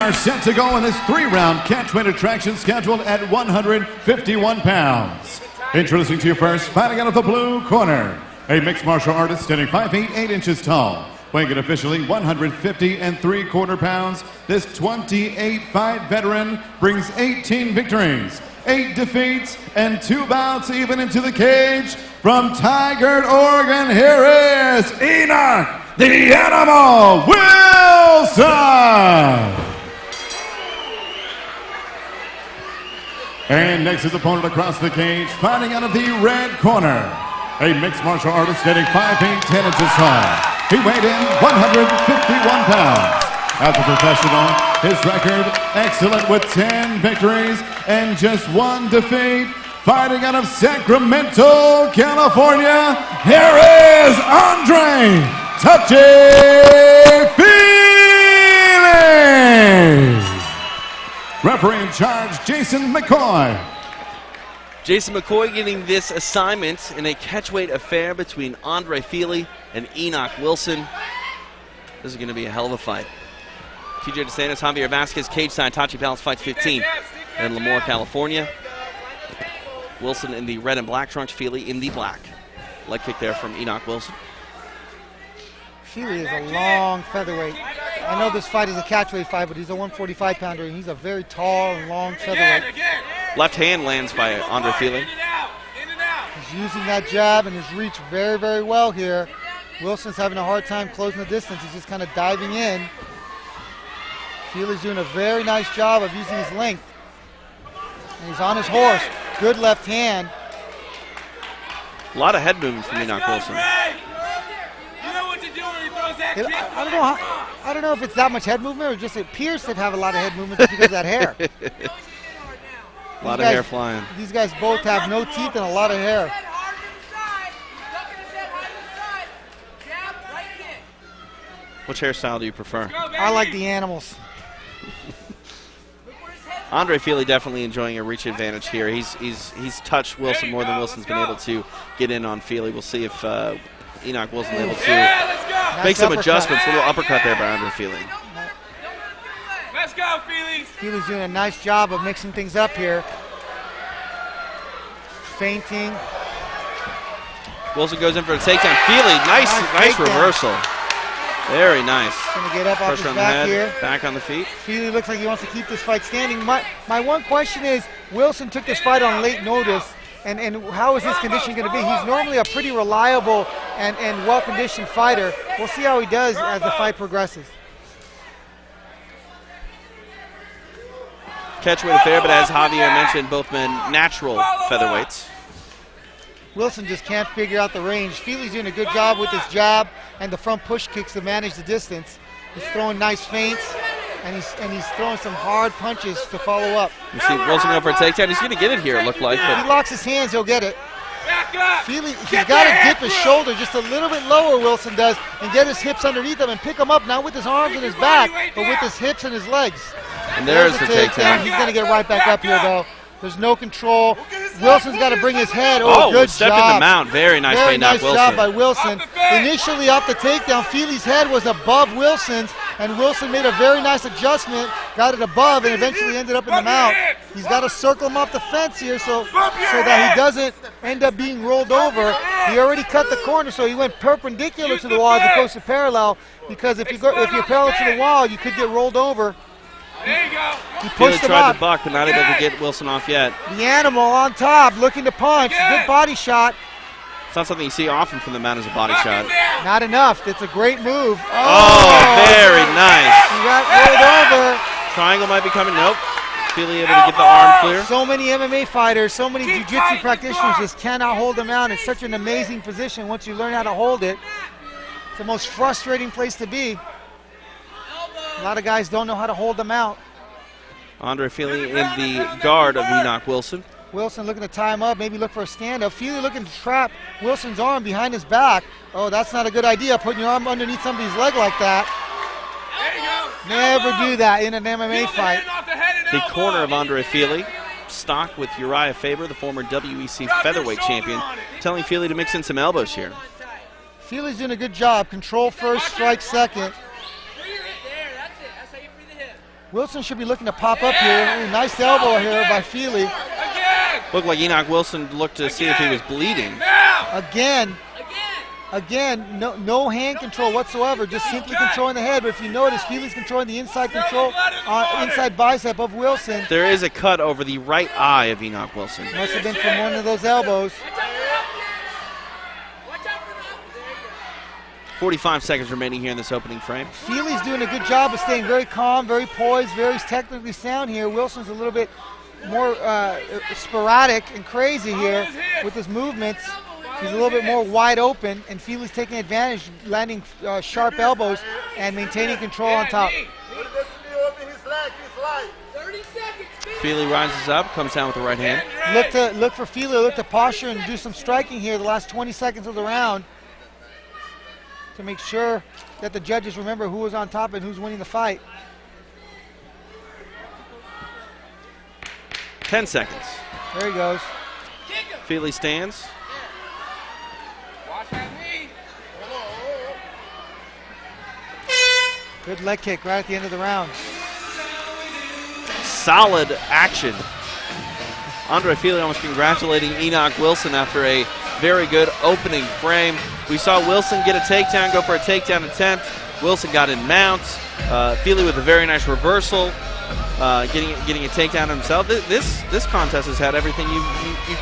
are set to go in this 3-round catchweight attraction scheduled at 151 pounds. Introducing to you first, fighting out of the blue corner, a mixed martial artist standing 5 feet 8 inches tall, weighing in officially 150 3/4 pounds. This 28-fight veteran brings 18 victories, 8 defeats, and 2 bouts even into the cage. From Tigard, Oregon, here is Enoch the Animal Wilson! And next his opponent across the cage, fighting out of the red corner, a mixed martial artist standing 5 feet 10 inches tall. He weighed in 151 pounds. As a professional, his record excellent with 10 victories and just 1 defeat. Fighting out of Sacramento, California, here is Andre Tachi Fili! Referee in charge, Jason McCoy. Jason McCoy getting this assignment in a catchweight affair between Andre Fili and Enoch Wilson. This is going to be a hell of a fight. TJ DeSantis, Javier Vasquez, cage side, Tachi Palace fights 15 in Lemoore, California. Wilson in the red and black trunks, Fili in the black. Leg kick there from Enoch Wilson. Fili is a long featherweight. I know this fight is a catchweight fight, but he's a 145-pounder, and he's a very tall and long featherweight. Left hand lands by Andre Fili. He's using that jab and his reach very, very well here. Wilson's having a hard time closing the distance. He's just kind of diving in. Fili's doing a very nice job of using his length. And he's on his horse. Good left hand. A lot of head movement from Enoch Wilson. I don't know if it's that much head movement or just it appears to have a lot of head movement just because of that hair. A lot of hair flying. These guys both have no teeth and a lot of hair. Which hairstyle do you prefer? I like the animals. Andre Fili definitely enjoying a reach advantage here. He's touched Wilson more than Wilson's been able to get in on Fili. We'll see if Enoch Wilson's able to make some adjustments. A little uppercut there by Andre Fili. Let's go, Fili. Fili's doing a nice job of mixing things up here. Feinting. Wilson goes in for a takedown. Fili, nice reversal. Very nice. Gonna get up off his back here. Back on the feet. Fili looks like he wants to keep this fight standing. My one question is, Wilson took this fight on late notice, and how is his condition going to be? He's normally a pretty reliable and well-conditioned fighter. We'll see how he does as the fight progresses. Catchweight affair, but as Javier mentioned, both men natural featherweights. Wilson just can't figure out the range. Fili's doing a good job with his jab and the front push kicks to manage the distance. He's throwing nice feints, and he's throwing some hard punches to follow up. You see Wilson go for a takedown. He's going to get it here, it looked like. If he locks his hands, he'll get it. Fili, he's got to dip his shoulder just a little bit lower, Wilson does, and get his hips underneath him and pick him up, not with his arms and his back, but with his hips and his legs. And there's the takedown. He's going to get right back up here, though. There's no control. Wilson's got to bring his head. Oh, good step job. in the mount. Very nice by nice Wilson. job by Wilson. Initially off the takedown, Fili's head was above Wilson's, and Wilson made a very nice adjustment, got it above, and eventually ended up in the mount. He's got to circle him off the fence here so that he doesn't end up being rolled over. He already cut the corner, so he went perpendicular to the wall as opposed to parallel, because if you're parallel to the wall, you could get rolled over. There you go. He pushed him tried up. to buck, but not able to get Wilson off yet. The animal on top, looking to punch. Good body shot. It's not something you see often from the man as a body shot. Not enough. It's a great move. Oh, very nice. He got rolled over. Triangle might be coming. Nope. Fili able to get the arm clear. So many MMA fighters, so many jiu-jitsu practitioners just cannot hold them out. It's such an amazing position once you learn how to hold it. It's the most frustrating place to be. A lot of guys don't know how to hold them out. Andre Fili in the guard of Enoch Wilson. Wilson looking to tie him up, maybe look for a stand-up. Fili looking to trap Wilson's arm behind his back. Oh, that's not a good idea, putting your arm underneath somebody's leg like that. Never do that in an MMA fight. The corner of Andre Fili, stocked with Uriah Faber, the former WEC featherweight champion, telling Fili to mix in some elbows here. Fili's doing a good job. Control first, strike second. Wilson should be looking to pop up here. Ooh, nice elbow here by Fili. Again. Looked like Enoch Wilson looked to see if he was bleeding. Now. Again, no hand control whatsoever, just simply controlling the head. But if you notice, Fili's controlling the inside control, inside bicep of Wilson. There is a cut over the right eye of Enoch Wilson. Must have been from one of those elbows. 45 seconds remaining here in this opening frame. Fili's doing a good job of staying very calm, very poised, very technically sound here. Wilson's a little bit more sporadic and crazy here with his movements. He's a little bit more wide open, and Fili's taking advantage, landing sharp elbows and maintaining control on top. Fili rises up, comes down with the right hand. Look for Fili, look to posture and do some striking here the last 20 seconds of the round to make sure that the judges remember who was on top and who's winning the fight. 10 seconds. There he goes. Fili stands. Watch that knee. Good leg kick right at the end of the round. Solid action. Andre Fili almost congratulating Enoch Wilson after a very good opening frame. We saw Wilson get a takedown, go for a takedown attempt. Wilson got in mounts. Fili with a very nice reversal, getting a takedown himself. This contest has had everything you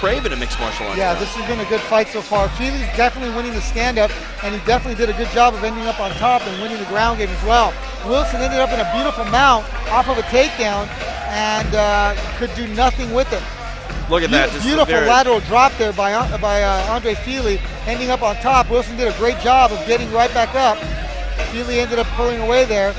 crave in a mixed martial arts. Yeah, this has been a good fight so far. Fili's definitely winning the stand-up, and he definitely did a good job of ending up on top and winning the ground game as well. Wilson ended up in a beautiful mount off of a takedown and could do nothing with it. Look at that. Just beautiful lateral drop there by Andre Fili, ending up on top. Wilson did a great job of getting right back up. Fili ended up pulling away there,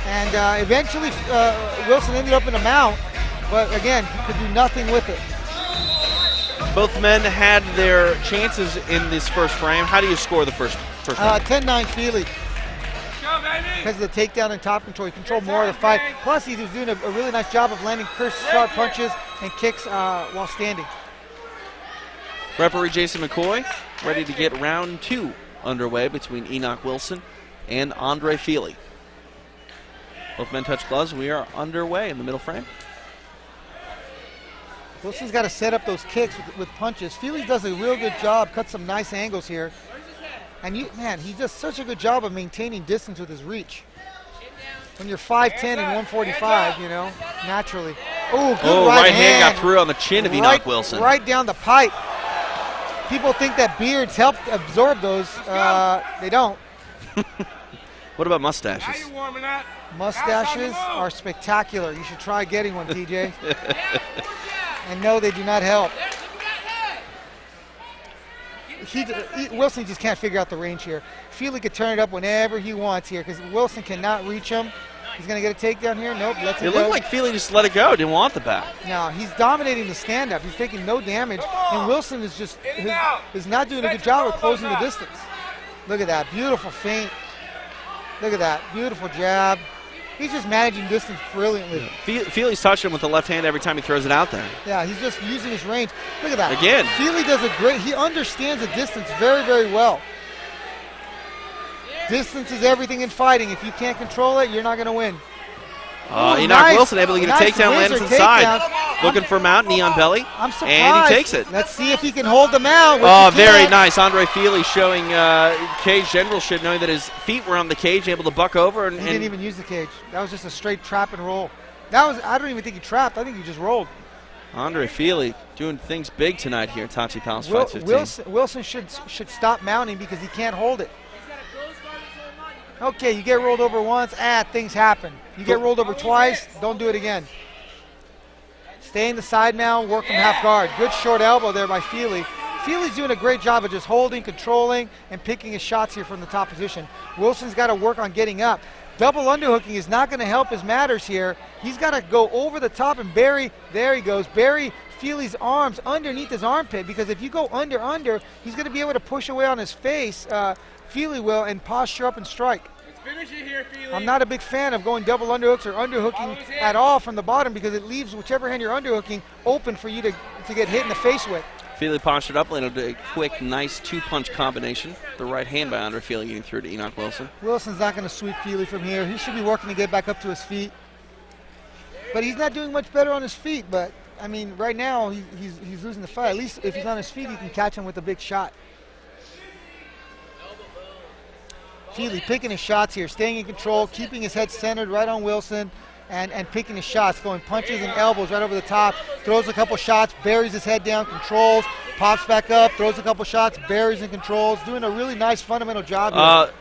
and eventually Wilson ended up in a mount, but again, he could do nothing with it. Both men had their chances in this first frame. How do you score the first frame? 10-9 Fili. Go, baby. Because of the takedown and top control, he controlled more of the fight. Plus, he was doing a really nice job of landing sharp punches and kicks while standing. Referee Jason McCoy ready to get round 2 underway between Enoch Wilson and Andre Fili. Both men touch gloves. We are underway in the middle frame. Wilson's got to set up those kicks with punches. Fili does a real good job, cuts some nice angles here. And he does such a good job of maintaining distance with his reach. When you're 5'10 and 145, you know, naturally. Oh, good right hand got through on the chin of Enoch Wilson. Right down the pipe. People think that beards help absorb those. They don't. What about Now mustaches? you're warming up. Mustaches are spectacular. You should try getting one, TJ. And no, they do not help. Wilson just can't figure out the range here. Fili could turn it up whenever he wants here because Wilson cannot reach him. He's going to get a takedown here. Nope, lets it go. It looked like Fili just let it go. Didn't want the back. No, he's dominating the stand-up. He's taking no damage. And Wilson is just is not doing a good job of closing the distance. Look at that. Beautiful feint. Look at that. Beautiful jab. He's just managing distance brilliantly. Fili's touching him with the left hand every time he throws it out there. Yeah, he's just using his range. Look at that. Again. Fili does he understands the distance very, very well. Distance is everything in fighting. If you can't control it, you're not going to win. Enoch Wilson able to get a takedown, lands inside. Takedown. Looking for mount, knee on belly. I'm surprised. And he takes it. Let's see if he can hold them out. Oh, very nice. Andre Fili showing cage generalship, knowing that his feet were on the cage, able to buck over. He didn't even use the cage. That was just a straight trap and roll. I don't even think he trapped. I think he just rolled. Andre Fili doing things big tonight here at Tachi Palace Fights 15. Wilson should stop mounting because he can't hold it. Okay, you get rolled over once, things happen. You get rolled over twice, don't do it again. Stay in the side mount, work from half guard. Good short elbow there by Fili. Fili's doing a great job of just holding, controlling, and picking his shots here from the top position. Wilson's got to work on getting up. Double underhooking is not going to help his matters here. He's got to go over the top and bury, there he goes, bury Fili's arms underneath his armpit, because if you go under, he's going to be able to push away on his face, Fili will, and posture up and strike. Finish it here, Fili. I'm not a big fan of going double underhooks or underhooking at all from the bottom because it leaves whichever hand you're underhooking open for you to get hit in the face with. Fili postured up, landed a quick, nice two-punch combination. The right hand by Andre Fili getting through to Enoch Wilson. Wilson's not going to sweep Fili from here. He should be working to get back up to his feet. But he's not doing much better on his feet. But, I mean, right now he's losing the fight. At least if he's on his feet, he can catch him with a big shot. Fili picking his shots here, staying in control, keeping his head centered right on Wilson, and picking his shots, going punches and elbows right over the top, throws a couple shots, buries his head down, controls, pops back up, throws a couple shots, buries and controls, doing a really nice fundamental job here.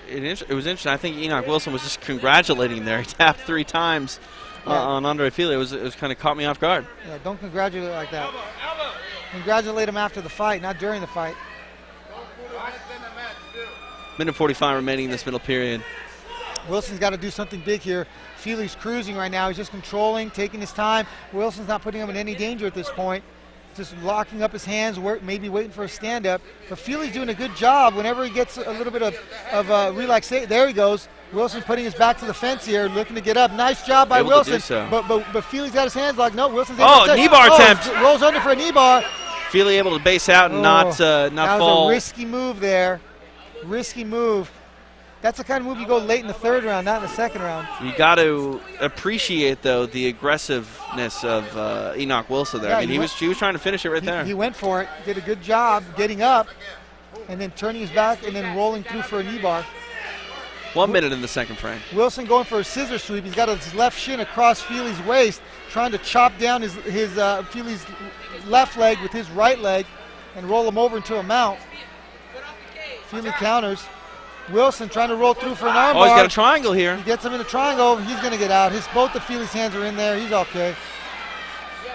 It was interesting. I think Enoch Wilson was just congratulating there. He tapped 3 times on Andre Fili. It was kind of caught me off guard. Yeah, don't congratulate like that. Congratulate him after the fight, not during the fight. Minute 45 remaining in this middle period. Wilson's got to do something big here. Fili's cruising right now. He's just controlling, taking his time. Wilson's not putting him in any danger at this point. Just locking up his hands, maybe waiting for a stand-up. But Fili's doing a good job whenever he gets a little bit of relaxation. There he goes. Wilson's putting his back to the fence here, looking to get up. Nice job by Wilson. So. But Fili's got his hands locked. No, Wilson's able to knee bar attempt. Rolls under for a knee bar. Fili able to base out and not fall. That was a risky move there. Risky move. That's the kind of move you go late in the 3rd round, not in the 2nd round. You got to appreciate, though, the aggressiveness of Enoch Wilson there. Yeah, I mean, he was trying to finish it right there. He went for it, did a good job getting up, and then turning his back and then rolling through for a knee bar. 1 minute in the 2nd frame. Wilson going for a scissor sweep. He's got his left shin across Fili's waist, trying to chop down his Fili's left leg with his right leg and roll him over into a mount. Fili counters. Wilson trying to roll through for an armbar. Oh, he's got a triangle here. He gets him in a triangle. He's going to get out. Both of Fili's hands are in there. He's okay.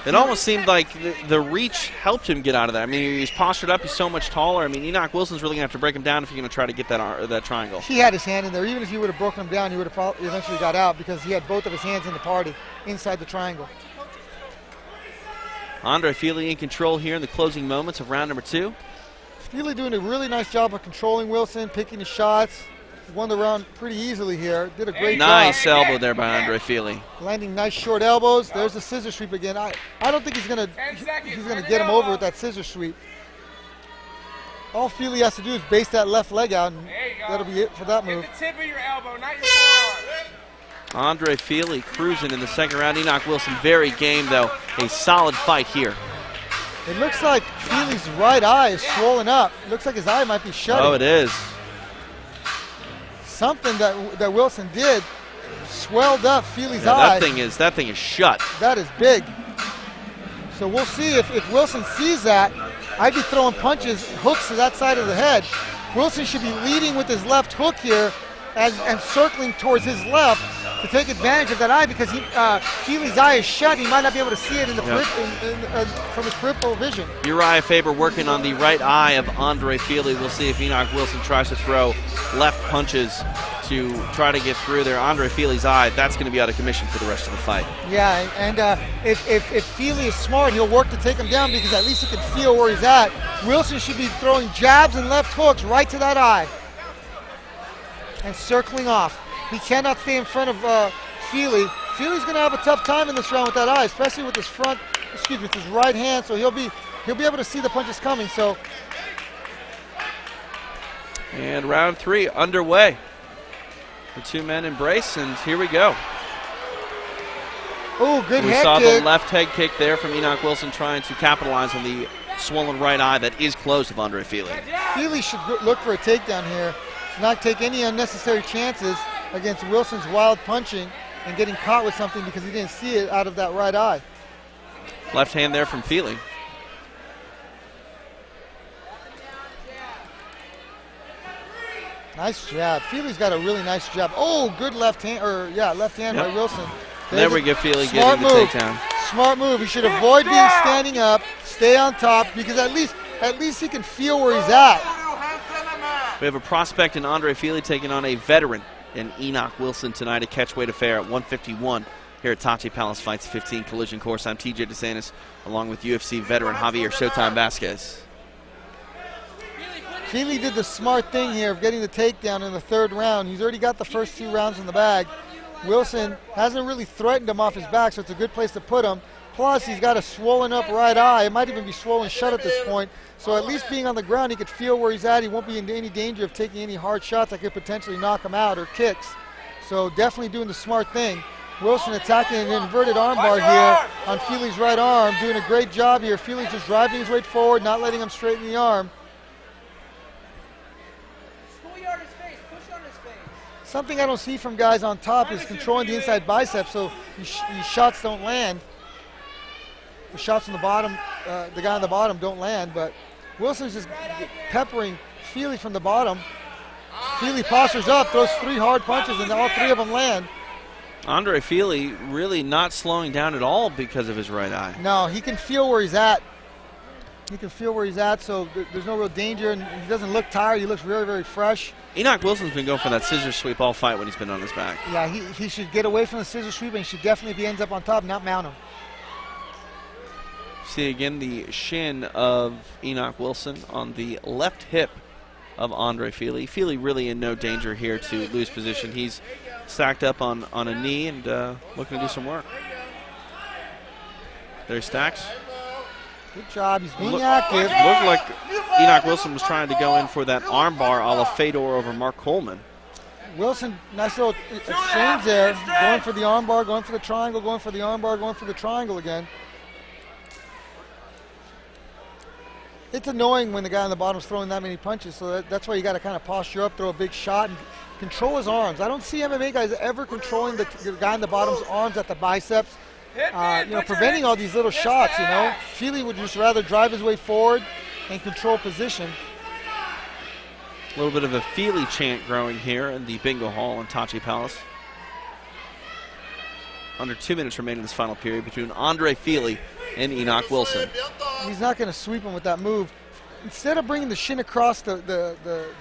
It almost seemed like the reach helped him get out of there. I mean, he's postured up. He's so much taller. I mean, Enoch Wilson's really going to have to break him down if he's going to try to get that triangle. He had his hand in there. Even if he would have broken him down, he would have eventually got out because he had both of his hands in the party inside the triangle. Andre Fili in control here in the closing moments of round number 2. Fili doing a really nice job of controlling Wilson, picking his shots. Won the round pretty easily here. Did a great job. Nice elbow there by Andre Fili. Landing nice short elbows. There's the scissor sweep again. I don't think he's gonna get him over with that scissor sweep. All Fili has to do is base that left leg out, and that'll be it for that move. Get the tip of your elbow, not your forearm. Andre Fili cruising in the 2nd round. Enoch Wilson very game, though. A solid fight here. It looks like Fili's right eye is swollen up. It looks like his eye might be shutting. Oh, it is. Something that Wilson did swelled up Fili's eye. That thing is shut. That is big. So we'll see if Wilson sees that. I'd be throwing punches, hooks to that side of the head. Wilson should be leading with his left hook here and circling towards his left to take advantage of that eye because Fili's eye is shut. He might not be able to see it in the from his peripheral vision. Uriah Faber working on the right eye of Andre Fili. We'll see if Enoch Wilson tries to throw left punches to try to get through there. Andre Fili's eye, that's going to be out of commission for the rest of the fight. Yeah, and if Fili is smart, he'll work to take him down because at least he can feel where he's at. Wilson should be throwing jabs and left hooks right to that eye and circling off. He cannot stay in front of Fili. Fili's going to have a tough time in this round with that eye, especially with his with his right hand. So he'll be able to see the punches coming. So. And round 3 underway. The 2 men embrace, and here we go. Oh, good head kick. We saw the left head kick there from Enoch Wilson trying to capitalize on the swollen right eye that is closed of Andre Fili. Fili should look for a takedown here. Not take any unnecessary chances against Wilson's wild punching and getting caught with something because he didn't see it out of that right eye. Left hand there from Fili. Nice jab. Fili's got a really nice jab. Oh, good left hand by Wilson. There we go, Fili getting the takedown. Smart move. He should avoid being standing up, stay on top because at least he can feel where he's at. We have a prospect in Andre Fili taking on a veteran in Enoch Wilson tonight, a catchweight affair at 151 here at Tachi Palace Fights 15 Collision Course. I'm TJ DeSantis along with UFC veteran Javier Showtime Vasquez. Fili did the smart thing here of getting the takedown in the 3rd round. He's already got the first 2 rounds in the bag. Wilson hasn't really threatened him off his back, so it's a good place to put him. Plus, he's got a swollen up right eye. It might even be swollen shut at this point. So at least being on the ground, he could feel where he's at. He won't be in any danger of taking any hard shots that could potentially knock him out or kicks. So definitely doing the smart thing. Wilson attacking an inverted armbar here on Fili's right arm, doing a great job here. Fili's just driving his weight forward, not letting him straighten the arm. Something I don't see from guys on top is controlling the inside bicep, so these shots don't land. The shots on the bottom, the guy on the bottom don't land, but Wilson's just peppering Fili from the bottom. Fili postures up, throws 3 hard punches, and all 3 of them land. Andre Fili really not slowing down at all because of his right eye. No, he can feel where he's at. He can feel where he's at, so there's no real danger, and he doesn't look tired. He looks very, very fresh. Enoch Wilson's been going for that scissor sweep all fight when he's been on his back. Yeah, he should get away from the scissor sweep, and he should definitely, if he ends up on top, not mount him. See again the shin of Enoch Wilson on the left hip of Andre Fili. Fili really in no danger here to lose position. He's stacked up on a knee and looking to do some work. There he stacks. Good job. He's being active. Looked like Enoch Wilson was trying to go in for that armbar a la Fedor over Mark Coleman. Wilson, nice little exchange there. Going for the armbar, going for the triangle, going for the armbar, going for the triangle again. It's annoying when the guy on the bottom is throwing that many punches, so that's why you got to kind of posture up, throw a big shot, and control his arms. I don't see MMA guys ever controlling the guy on the bottom's arms at the biceps. Preventing all these little shots, Fili would just rather drive his way forward and control position. A little bit of a Fili chant growing here in the bingo hall in Tachi Palace. Under 2 minutes remaining in this final period between Andre Fili and Enoch Wilson. He's not going to sweep him with that move. Instead of bringing the shin across the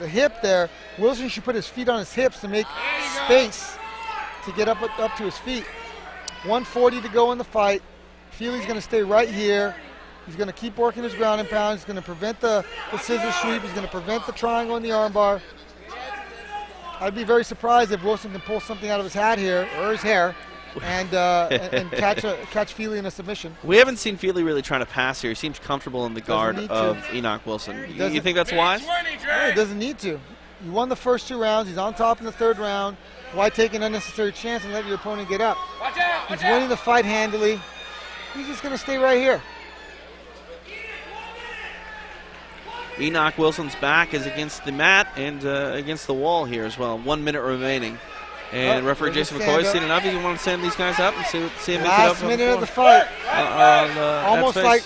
hip there, Wilson should put his feet on his hips to make space to get up to his feet. 140 to go in the fight. Fili's going to stay right here. He's going to keep working his ground and pound. He's going to prevent the scissor sweep. He's going to prevent the triangle in the armbar. I'd be very surprised if Wilson can pull something out of his hat here, or his hair, and catch Fili in a submission. We haven't seen Fili really trying to pass here. He seems comfortable in the guard of Enoch Wilson. You think that's wise? No, he doesn't need to. He won the first 2 rounds. He's on top in the 3rd round. Why take an unnecessary chance and let your opponent get up? He's winning the fight handily. He's just going to stay right here. Enoch Wilson's back is against the mat and against the wall here as well. 1 minute remaining. And referee Jason McCoy's seen enough. He's going to want to stand these guys up and see him make it up. Last minute of the fight.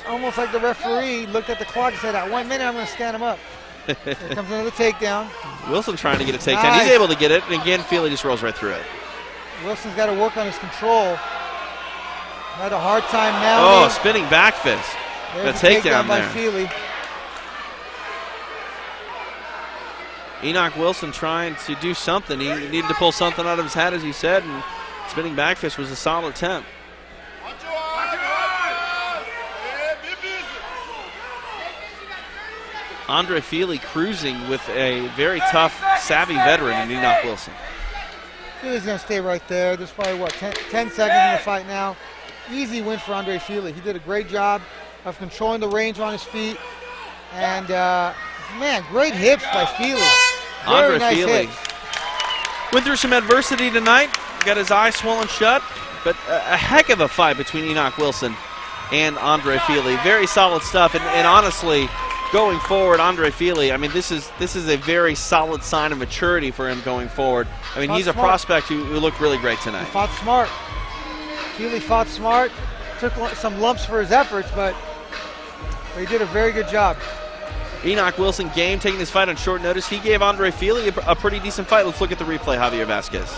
Almost like the referee looked at the clock and said, at 1 minute, I'm going to stand him up. Here comes another takedown. Wilson trying to get a takedown. Nice. He's able to get it, and again, Fili just rolls right through it. Wilson's got to work on his control. Had a hard time now. Oh, spinning back fist. There's a takedown by there. Fili. Enoch Wilson trying to do something. He needed to pull something out of his hat, as he said, and spinning back fist was a solid attempt. Andre Fili cruising with a very tough, savvy veteran in Enoch Wilson. Fili's going to stay right there. There's probably, 10 seconds in the fight now. Easy win for Andre Fili. He did a great job of controlling the range on his feet. And, man, great hips by Fili. Andre nice Fili hips. went through some adversity tonight. Got his eye swollen shut. But a heck of a fight between Enoch Wilson and Andre Fili. Very solid stuff. And honestly, going forward, Andre Fili, I mean, this is a very solid sign of maturity for him going forward. I mean, he's a prospect who looked really great tonight. He fought smart. Fili fought smart, took some lumps for his efforts, but he did a very good job. Enoch Wilson game, taking this fight on short notice. He gave Andre Fili a pretty decent fight. Let's look at the replay, Javier Vasquez.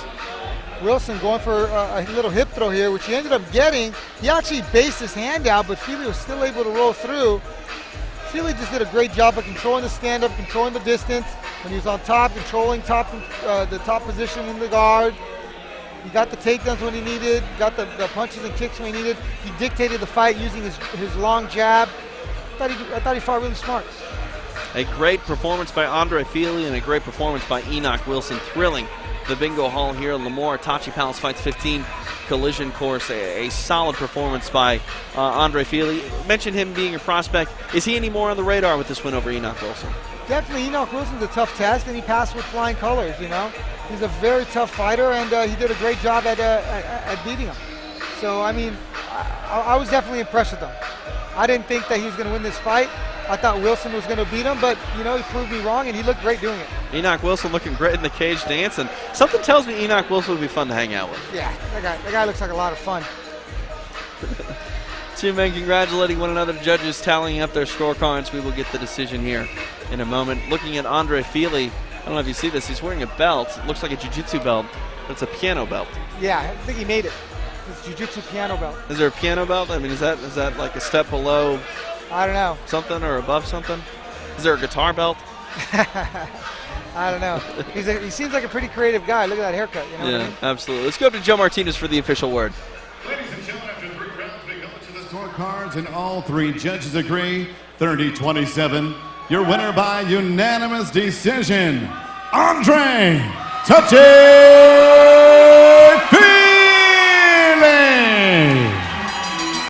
Wilson going for a little hip throw here, which he ended up getting. He actually based his hand out, but Fili was still able to roll through. Fili just did a great job of controlling the stand-up, controlling the distance. When he was on top, controlling the top position in the guard. He got the takedowns when he needed, got the punches and kicks when he needed. He dictated the fight using his long jab. I thought he fought really smart. A great performance by Andre Fili and a great performance by Enoch Wilson, thrilling the bingo hall here in Lemoore. Tachi Palace Fights 15 collision course. A solid performance by Andre Fili. Mentioned him being a prospect. Is he any more on the radar with this win over Enoch Wilson? Definitely, Enoch Wilson's a tough test, and he passed with flying colors, He's a very tough fighter, and he did a great job at beating him. So, I mean, I was definitely impressed with him. I didn't think that he was going to win this fight. I thought Wilson was going to beat him, but, you know, he proved me wrong, and he looked great doing it. Enoch Wilson looking great in the cage dancing. Something tells me Enoch Wilson would be fun to hang out with. Yeah, that guy looks like a lot of fun. Two men congratulating one another. Judges tallying up their scorecards. We will get the decision here in a moment. Looking at Andre Fili, I don't know if you see this. He's wearing a belt. It looks like a jiu-jitsu belt, but it's a piano belt. Yeah, I think he made it. It's jiu-jitsu piano belt. Is there a piano belt? I mean, is that like a step below I don't know. something or above something? Is there a guitar belt? I don't know. He seems like a pretty creative guy. Look at that haircut. You know what I mean? Absolutely. Let's go to Joe Martinez for the official word. Ladies and gentlemen, after 3 rounds, we go to the scorecards, and all 3 judges agree 30-27. Your winner by unanimous decision, Andre Tachi!